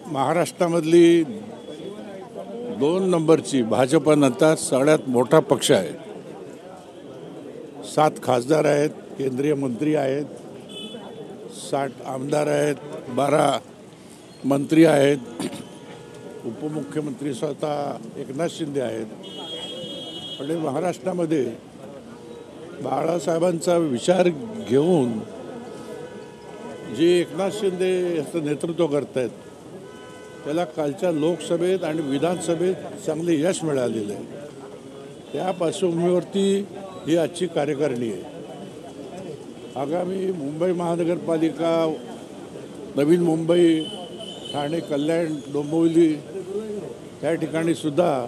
महाराष्ट्रामधली 2 नंबरची भाजपनंतर सगळ्यात मोठा पक्ष आहे। 7 खासदार आहेत, केंद्रीय मंत्री आहेत, 60 आमदार आहेत, 12 मंत्री आहेत, उपमुख्यमंत्री स्वतः एकनाथ शिंदे आहेत। पण महाराष्ट्रामध्ये बाळासाहेबांचा विचार घेऊन जे एकनाथ शिंदे याचं नेतृत्व करत आहेत त्याला कालच्या लोकसभेत आणि विधानसभेत चांगले यश मिळालेले आहे। त्या पार्श्वभूमीवरती ही आजची कार्यकारिणी आहे। आगामी मुंबई महानगरपालिका, नवीन मुंबई, ठाणे, कल्याण, डोंबिवली या ठिकाणी सुद्धा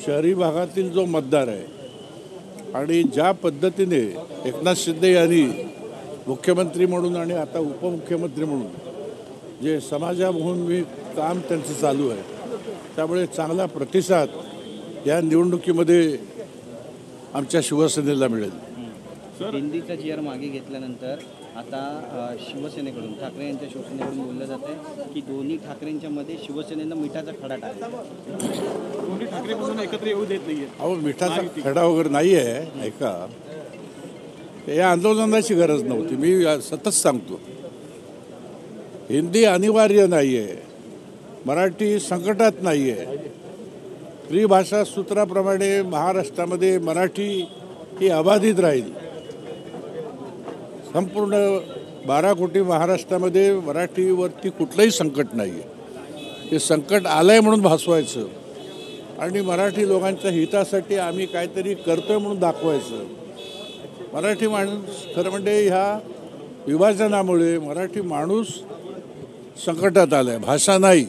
शहरी भागातील जो मतदार आहे आणि ज्या पद्धतीने एकनाथ शिंदे यांनी मुख्यमंत्री म्हणून आणि आता उपमुख्यमंत्री म्हणून जे समाजाभिमुखी काम त्यांचं चालू आहे, त्यामुळे चांगला प्रतिसाद या निवडणुकीमध्ये आमच्या शिवसेनेला मिळेल। दिंडीचा जी.आर. मागे घेतल्यानंतर आता शिवसेनेकडून, ठाकरे यांच्या शिवसेनेकडून बोललं जातं की दोन्ही ठाकरेंच्या मध्ये शिवसेनेनं मिठाचा खडा टाकला, दोन्ही ठाकरे म्हणून एकत्र येऊ देत नाहीये। अहो, मिठाचा खडा वगैरे नाही आहे। ऐका, या आंदोलनाची गरज नव्हती। मी सतत सांगतो, हिंदी अनिवार्य नाही आहे, मराठी संकटात नाही आहे। त्रिभाषा सूत्राप्रमाणे महाराष्ट्रामध्ये मराठी ही अबाधित राहील। संपूर्ण 12 कोटी महाराष्ट्रामध्ये मराठीवरती कुठलंही संकट नाही आहे। हे संकट आलंय म्हणून भासवायचं आणि मराठी लोकांच्या हितासाठी आम्ही काहीतरी करतोय म्हणून दाखवायचं। मराठी माणूस खरं म्हणजे ह्या विभाजनामुळे मराठी माणूस संकटात आलाय, भाषा नाही।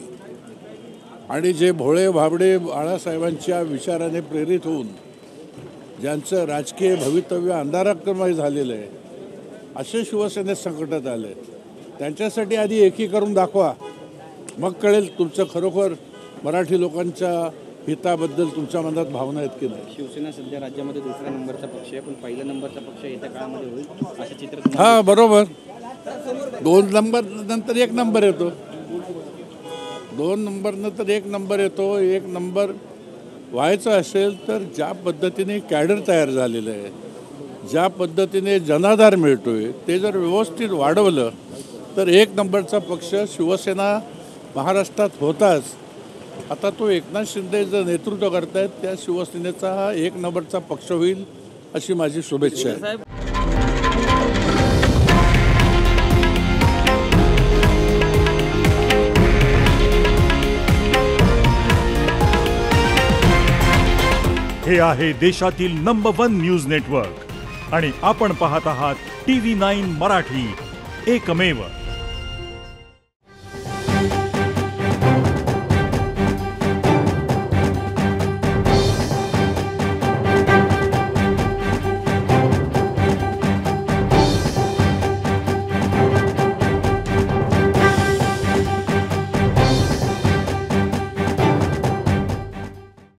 आणि जे भोळे भाबडे बाळासाहेबांच्या विचाराने प्रेरित होऊन ज्यांचं राजकीय भवितव्य अंधाराक्रमय झालेलं आहे, असे शिवसेनेत संकटात आले। त्यांच्यासाठी आधी एकी करून दाखवा, मग कळेल तुमचं खरोखर मराठी लोकांच्या हिताबद्दल तुमच्या मनात भावना आहेत की नाही। शिवसेना सध्या राज्यामध्ये 2रा नंबरचा पक्ष आहे, पण 1ला नंबरचा पक्ष येत्या काळामध्ये होईल असं चित्र। हां, बरोबर। 2 नंबर नंतर 1 नंबर येतो, 2 नंबर नंतर 1 नंबर येतो। 1 नंबर व्हायचं असेल तर ज्या पद्धतीने कॅडर तयार झालेलं आहे, ज्या पद्धतीने जनाधार मिळतोय, ते जर व्यवस्थित वाढवलं तर 1 नंबरचा पक्ष शिवसेना महाराष्ट्रात होताच। आता तो एकनाथ शिंदे जे नेतृत्व करतायत त्या शिवसेनेचा हा 1 नंबरचा पक्ष होईल अशी माझी शुभेच्छा आहे। हे आहे देशातील नंबर 1 न्यूज नेटवर्क आणि आपण पाहत आहात TV9 मराठी, एकमेव।